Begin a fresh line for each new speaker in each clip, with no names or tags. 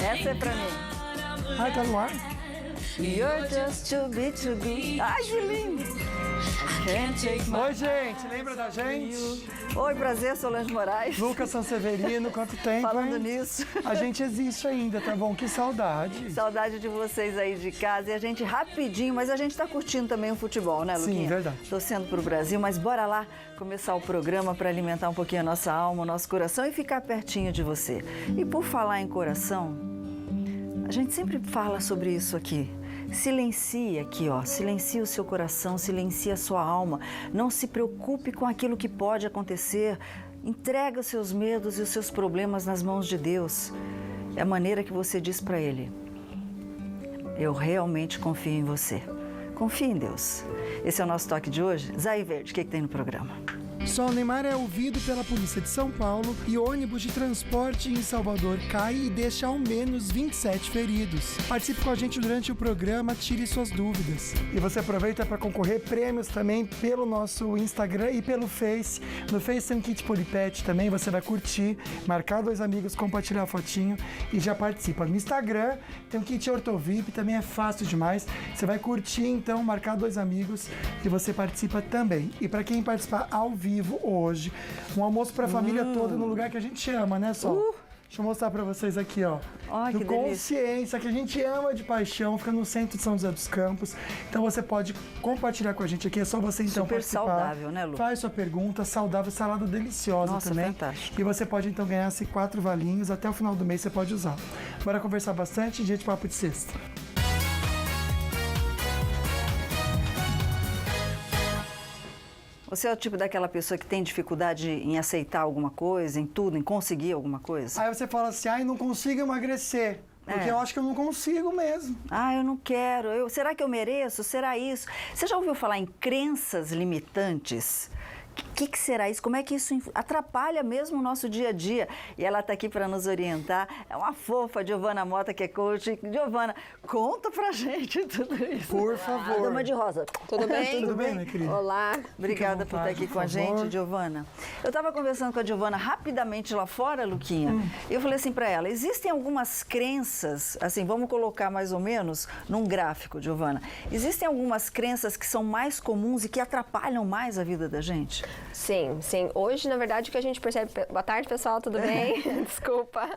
Essa é pra mim.
Ai, tá no ar?
You're just too big to be. Ai, que lindo!
Oi, gente, lembra da gente?
Oi, prazer, Solange Moraes.
Lucas Sanseverino, quanto tempo,
Falando
hein?
nisso.
A gente existe ainda, tá bom? Que saudade.
Saudade de vocês aí de casa. E a gente rapidinho, mas a gente tá curtindo também o futebol, né, Luquinha?
Sim, verdade.
Torcendo pro Brasil, mas bora lá começar o programa para alimentar um pouquinho a nossa alma, o nosso coração e ficar pertinho de você. E por falar em coração, a gente sempre fala sobre isso aqui. Silencie aqui, ó. Silencie o seu coração, silencie a sua alma. Não se preocupe com aquilo que pode acontecer. Entrega os seus medos e os seus problemas nas mãos de Deus. É a maneira que você diz para Ele: eu realmente confio em você. Confie em Deus. Esse é o nosso toque de hoje. Zay Verde, o que tem no programa?
Só o Neymar é ouvido pela polícia de São Paulo e ônibus de transporte em Salvador cai e deixa ao menos 27 feridos. Participe com a gente durante o programa, tire suas dúvidas. E você aproveita para concorrer prêmios também pelo nosso Instagram e pelo Face. No Face tem um kit Polipet também, você vai curtir, marcar 2 amigos, compartilhar a fotinho e já participa. No Instagram tem um kit Ortovip, também é fácil demais. Você vai curtir então, marcar 2 amigos e você participa também. E para quem participar ao vivo hoje, um almoço para a família toda no lugar que a gente ama, né, Sol? Deixa eu mostrar para vocês aqui, ó.
Ai, que
Consciência, que a gente ama de paixão, fica no centro de São José dos Campos. Então você pode compartilhar com a gente aqui, é só você então
Super
participar.
saudável, né, Lu?
Faz sua pergunta, saudável, salada deliciosa.
Nossa,
também.
fantástico.
E você pode então ganhar esses 4 valinhos, até o final do mês você pode usar. Bora conversar bastante, dia de papo de sexta.
Você é o tipo daquela pessoa que tem dificuldade em aceitar alguma coisa, em tudo, em conseguir alguma coisa?
Aí você fala assim, ai, não consigo emagrecer. Porque eu acho que eu não consigo mesmo.
Ah, eu não quero. Será que eu mereço? Será isso? Você já ouviu falar em crenças limitantes? O que será isso? Como é que isso atrapalha mesmo o nosso dia a dia? E ela está aqui para nos orientar. É uma fofa, Giovana Mota, que é coach. Giovana, conta pra gente tudo isso.
Por favor.
Dama de Rosa. Tudo bem?
Tudo bem, minha querida?
Olá.
Obrigada por estar aqui com a gente, Giovana. Eu estava conversando com a Giovana rapidamente lá fora, Luquinha, e eu falei assim para ela, existem algumas crenças, assim, vamos colocar mais ou menos num gráfico, Giovana. Existem algumas crenças que são mais comuns e que atrapalham mais a vida da gente?
Sim, sim. Hoje, na verdade, o que a gente percebe... Boa tarde, pessoal, tudo bem? Desculpa.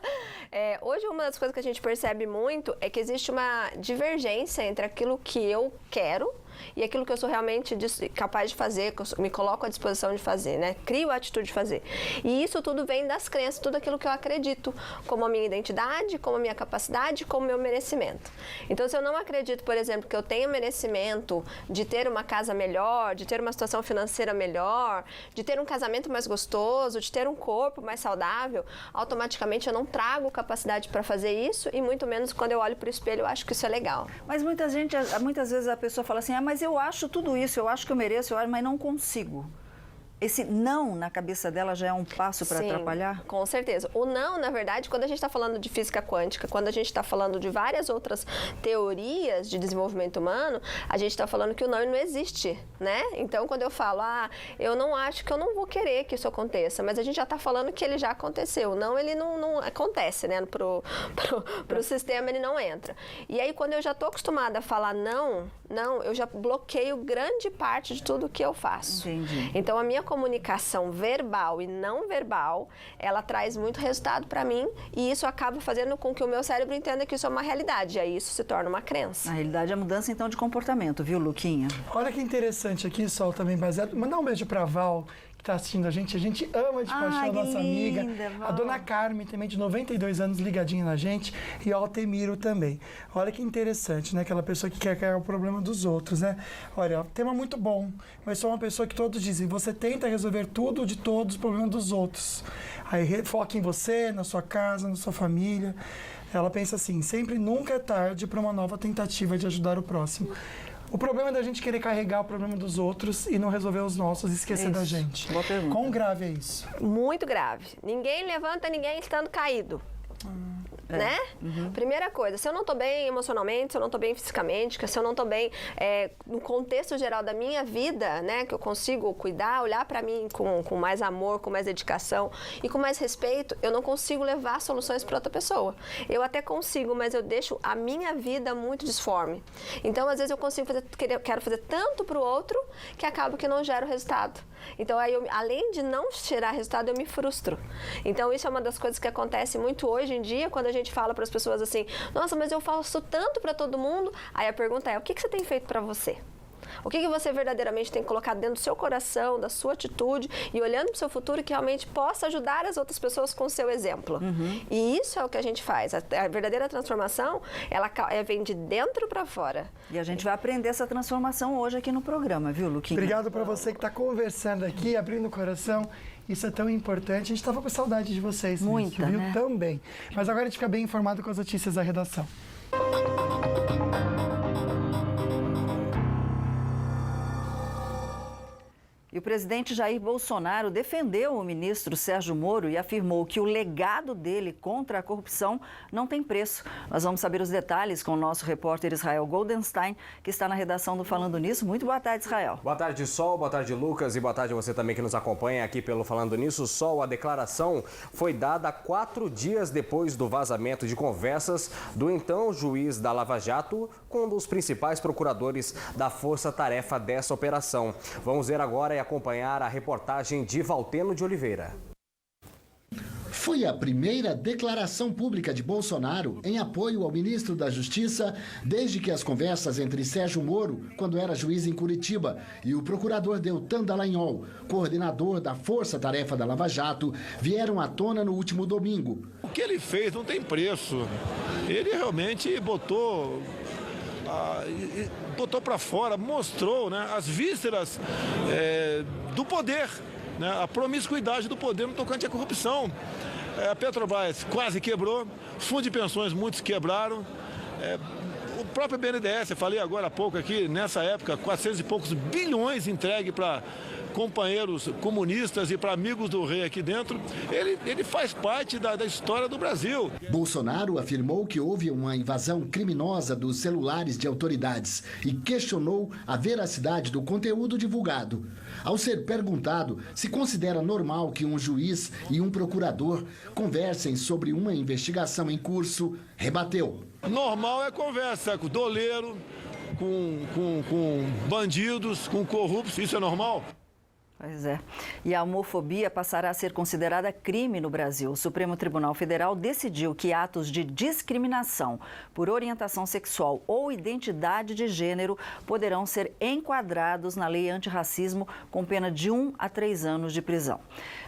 Hoje, uma das coisas que a gente percebe muito é que existe uma divergência entre aquilo que eu quero e aquilo que eu sou realmente capaz de fazer, que eu me coloco à disposição de fazer, né? Crio a atitude de fazer. E isso tudo vem das crenças, tudo aquilo que eu acredito, como a minha identidade, como a minha capacidade, como o meu merecimento. Então, se eu não acredito, por exemplo, que eu tenho merecimento de ter uma casa melhor, de ter uma situação financeira melhor, de ter um casamento mais gostoso, de ter um corpo mais saudável, automaticamente eu não trago capacidade para fazer isso e muito menos quando eu olho para o espelho eu acho que isso é legal.
Mas muitas vezes a pessoa fala assim, mas eu acho tudo isso, eu acho que eu mereço, mas não consigo. Esse não na cabeça dela já é um passo para atrapalhar?
Com certeza. O não, na verdade, quando a gente está falando de física quântica, quando a gente está falando de várias outras teorias de desenvolvimento humano, a gente está falando que o não existe, né? Então, quando eu falo, eu não acho que eu não vou querer que isso aconteça, mas a gente já está falando que ele já aconteceu. O não, ele não acontece, né? Pro sistema, ele não entra. E aí, quando eu já estou acostumada a falar não, eu já bloqueio grande parte de tudo que eu faço.
Entendi.
Então, a minha comunicação verbal e não verbal, ela traz muito resultado para mim e isso acaba fazendo com que o meu cérebro entenda que isso é uma realidade, e aí isso se torna uma crença.
Na realidade é mudança então de comportamento, viu, Luquinha?
Olha que interessante aqui, Sol, também baseado. Mandar um beijo pra Val, que tá assistindo a gente ama de paixão a nossa amiga.
Val.
A dona Carmen também, de 92 anos, ligadinha na gente, e o Altemiro também. Olha que interessante, né? Aquela pessoa que quer o problema dos outros, né? Olha, tema muito bom, mas sou uma pessoa que todos dizem, você tenta resolver tudo de todos os problemas dos outros. Aí foca em você, na sua casa, na sua família. Ela pensa assim, sempre nunca é tarde para uma nova tentativa de ajudar o próximo. O problema é da gente querer carregar o problema dos outros e não resolver os nossos e esquecer da gente.
Boa pergunta.
Quão grave é isso?
Muito grave. Ninguém levanta ninguém estando caído. né? Primeira coisa, se eu não tô bem emocionalmente, se eu não tô bem fisicamente, se eu não tô bem no contexto geral da minha vida, né? Que eu consigo cuidar, olhar para mim com mais amor, com mais dedicação e com mais respeito, eu não consigo levar soluções para outra pessoa. Eu até consigo, mas eu deixo a minha vida muito disforme. Então, às vezes eu quero fazer tanto para o outro que acabo que não gero resultado. Então, aí além de não gerar resultado, eu me frustro. Então, isso é uma das coisas que acontece muito hoje em dia, quando a gente fala para as pessoas assim, nossa, mas eu faço tanto para todo mundo. Aí a pergunta é, o que você tem feito para você? O que você verdadeiramente tem colocado dentro do seu coração, da sua atitude e olhando para o seu futuro que realmente possa ajudar as outras pessoas com o seu exemplo. E isso é o que a gente faz. A verdadeira transformação, ela vem de dentro para fora.
E a gente vai aprender essa transformação hoje aqui no programa, viu, Luquinha?
Obrigado para você que está conversando aqui, abrindo o coração. Isso é tão importante. A gente estava com saudade de vocês.
Muita,
viu?
né?
Também. Mas agora a gente fica bem informado com as notícias da redação.
E o presidente Jair Bolsonaro defendeu o ministro Sérgio Moro e afirmou que o legado dele contra a corrupção não tem preço. Nós vamos saber os detalhes com o nosso repórter Israel Goldenstein, que está na redação do Falando Nisso. Muito boa tarde, Israel.
Boa tarde, Sol. Boa tarde, Lucas. E boa tarde a você também que nos acompanha aqui pelo Falando Nisso. Sol, a declaração foi dada 4 dias depois do vazamento de conversas do então juiz da Lava Jato com um dos principais procuradores da força-tarefa dessa operação. Vamos ver agora acompanhar a reportagem de Valteno de Oliveira.
Foi a primeira declaração pública de Bolsonaro em apoio ao ministro da Justiça desde que as conversas entre Sérgio Moro, quando era juiz em Curitiba, e o procurador Deltan Dallagnol, coordenador da Força-Tarefa da Lava Jato, vieram à tona no último domingo.
O que ele fez não tem preço. Ele realmente botou para fora, mostrou, né, as vísceras do poder, né, a promiscuidade do poder no tocante à corrupção. A Petrobras quase quebrou, os fundos de pensões muitos quebraram, o próprio BNDES, eu falei agora há pouco aqui, nessa época, 400 e poucos bilhões entregue para companheiros comunistas e para amigos do rei aqui dentro, ele faz parte da história do Brasil.
Bolsonaro afirmou que houve uma invasão criminosa dos celulares de autoridades e questionou a veracidade do conteúdo divulgado. Ao ser perguntado se considera normal que um juiz e um procurador conversem sobre uma investigação em curso, rebateu.
Normal é conversa com doleiro, com bandidos, com corruptos, isso é normal?
Pois é. E a homofobia passará a ser considerada crime no Brasil. O Supremo Tribunal Federal decidiu que atos de discriminação por orientação sexual ou identidade de gênero poderão ser enquadrados na lei antirracismo com pena de 1 a 3 anos de prisão.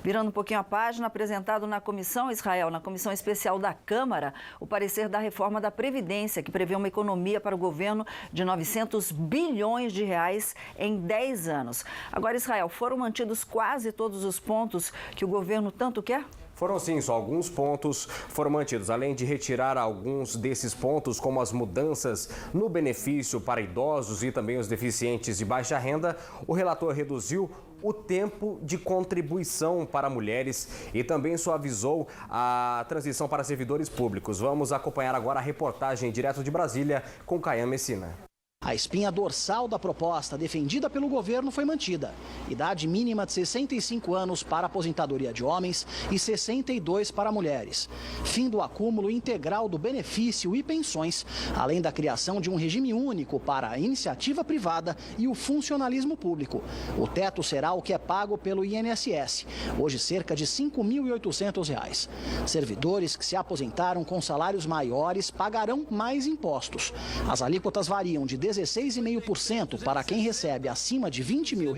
Virando um pouquinho a página, apresentado na Comissão Israel, na Comissão Especial da Câmara, o parecer da reforma da Previdência, que prevê uma economia para o governo de 900 bilhões de reais em 10 anos. Agora, Israel, foram mantidos quase todos os pontos que o governo tanto quer?
Foram sim, só alguns pontos foram mantidos. Além de retirar alguns desses pontos, como as mudanças no benefício para idosos e também os deficientes de baixa renda, o relator reduziu o tempo de contribuição para mulheres e também suavizou a transição para servidores públicos. Vamos acompanhar agora a reportagem direto de Brasília com Caian Messina.
A espinha dorsal da proposta defendida pelo governo foi mantida. Idade mínima de 65 anos para aposentadoria de homens e 62 para mulheres. Fim do acúmulo integral do benefício e pensões, além da criação de um regime único para a iniciativa privada e o funcionalismo público. O teto será o que é pago pelo INSS, hoje cerca de R$ 5.800. Servidores que se aposentaram com salários maiores pagarão mais impostos. As alíquotas variam de 16,5% para quem recebe acima de R$20 mil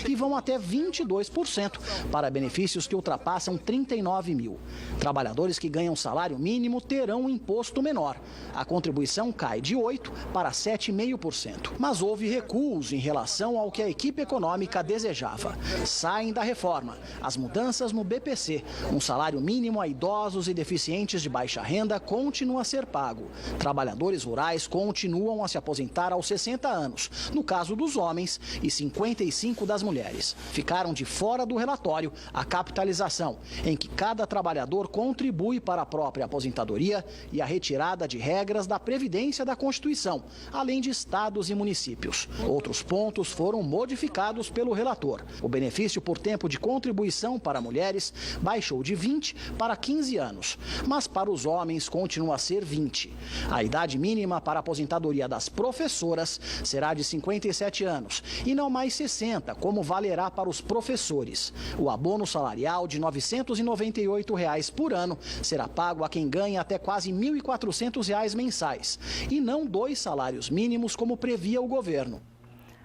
e vão até 22% para benefícios que ultrapassam 39 mil. Trabalhadores que ganham salário mínimo terão um imposto menor. A contribuição cai de 8% para 7,5%. Mas houve recuos em relação ao que a equipe econômica desejava. Saem da reforma as mudanças no BPC. Um salário mínimo a idosos e deficientes de baixa renda continua a ser pago. Trabalhadores rurais continuam a se aposentar aposentar aos 60 anos, no caso dos homens, e 55 das mulheres. Ficaram de fora do relatório a capitalização, em que cada trabalhador contribui para a própria aposentadoria e a retirada de regras da Previdência da Constituição, além de estados e municípios. Outros pontos foram modificados pelo relator. O benefício por tempo de contribuição para mulheres baixou de 20 para 15 anos, mas para os homens continua a ser 20. A idade mínima para a aposentadoria das professoras será de 57 anos e não mais 60, como valerá para os professores. O abono salarial de R$ 998 por ano será pago a quem ganha até quase R$ 1.400 mensais e não 2 salários mínimos como previa o governo.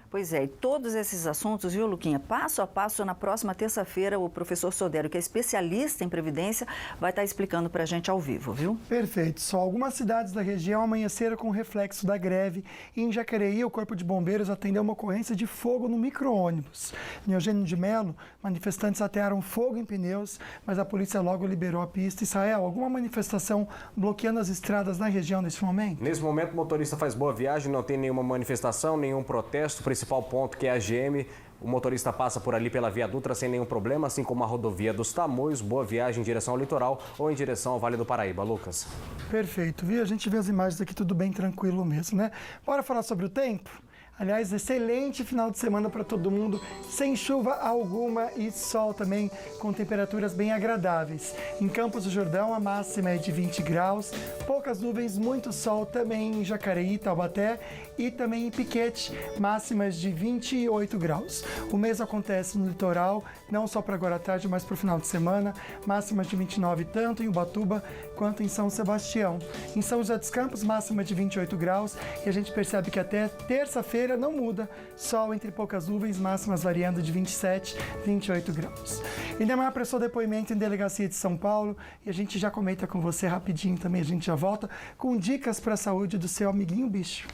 Pois é, e todos esses assuntos, viu, Luquinha? Passo a passo, na próxima terça-feira, o professor Sodero, que é especialista em Previdência, vai estar explicando para a gente ao vivo, viu?
Perfeito. Só algumas cidades da região amanheceram com reflexo da greve. Em Jacareí, o Corpo de Bombeiros atendeu uma ocorrência de fogo no micro-ônibus. Em Eugênio de Melo, manifestantes atearam fogo em pneus, mas a polícia logo liberou a pista. Israel, alguma manifestação bloqueando as estradas na região nesse momento?
Nesse momento, o motorista faz boa viagem, não tem nenhuma manifestação, nenhum protesto. O principal ponto, que é a GM, o motorista passa por ali pela Via Dutra sem nenhum problema, assim como a rodovia dos Tamoios. Boa viagem em direção ao litoral ou em direção ao Vale do Paraíba. Lucas.
Perfeito, viu? A gente vê as imagens aqui, tudo bem tranquilo mesmo, né? Bora falar sobre o tempo? Aliás, excelente final de semana para todo mundo, sem chuva alguma e sol também, com temperaturas bem agradáveis. Em Campos do Jordão, a máxima é de 20 graus, poucas nuvens, muito sol também em Jacareí, Taubaté e também em Piquete, máximas de 28 graus. O mesmo acontece no litoral, não só para agora à tarde, mas para o final de semana, máximas de 29 tanto em Ubatuba quanto em São Sebastião. Em São José dos Campos, máxima de 28 graus e a gente percebe que até terça-feira não muda, sol entre poucas nuvens, máximas variando de 27, 28 graus. E Neymar prestou depoimento em delegacia de São Paulo e a gente já comenta com você rapidinho também, a gente já volta com dicas para a saúde do seu amiguinho bicho.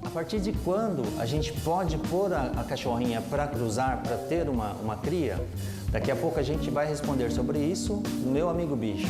A partir de quando a gente pode pôr a cachorrinha para cruzar, para ter uma cria? Daqui a pouco a gente vai responder sobre isso no Meu Amigo Bicho.